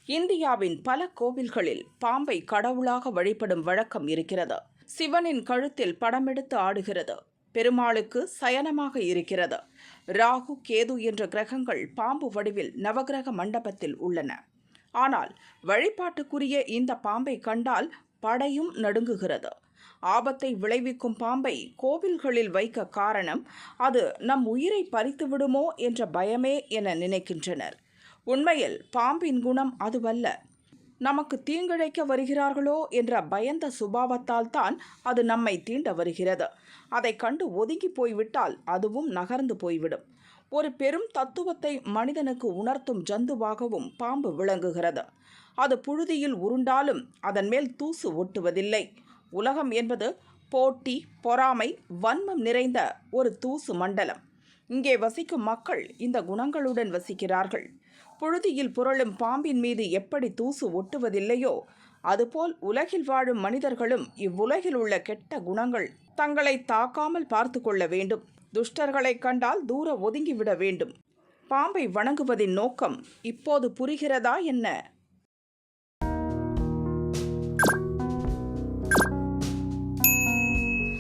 இந்தியாவின் பல கோவில்களில் பாம்பை கடவுளாக வழிபடும் வழக்கம் இருக்கிறது. சிவனின் கழுத்தில் படமெடுத்து ஆடுகிறது. பெருமாளுக்கு சயனமாக இருக்கிறது. ராகு, கேது என்ற கிரகங்கள் பாம்பு வடிவில் நவகிரக மண்டபத்தில் உள்ளன. ஆனால் வழிபாட்டுக்குரிய இந்த பாம்பை கண்டால் படையும் நடுங்குகிறது. ஆபத்தை விளைவிக்கும் பாம்பை கோவில்களில் வைக்க காரணம் அது நம் உயிரை பறித்து விடுமோ என்ற பயமே என நினைக்கின்றனர். உண்மையில் பாம்பின் குணம் அதுவல்ல. நமக்கு தீங்கிழைக்க வருகிறார்களோ என்ற பயந்த சுபாவத்தால் தான் அது நம்மை தீண்ட வருகிறது. அதை கண்டு ஒதுங்கி போய்விட்டால் அதுவும் நகர்ந்து போய்விடும். ஒரு பெரும் தத்துவத்தை மனிதனுக்கு உணர்த்தும் ஜந்துவாகவும் பாம்பு விளங்குகிறது. அது புழுதியில் உருண்டாலும் அதன் மேல் தூசு ஒட்டுவதில்லை. உலகம் என்பது போட்டி, பொறாமை, வன்மம் நிறைந்த ஒரு தூசு மண்டலம். இங்கே வசிக்கும் மக்கள் இந்த குணங்களுடன் வசிக்கிறார்கள். புழுதியில் புரளும் பாம்பின் மீது எப்படி தூசு ஒட்டுவதில்லையோ அதுபோல் உலகில் வாழும் மனிதர்களும் இவ்வுலகில் உள்ள கெட்ட குணங்கள் தங்களை தாக்காமல் பார்த்து கொள்ள வேண்டும். துஷ்டர்களை கண்டால் தூர ஒதுங்கிவிட வேண்டும். பாம்பை வணங்குவதின் நோக்கம் இப்போது புரிகிறதா என்ன?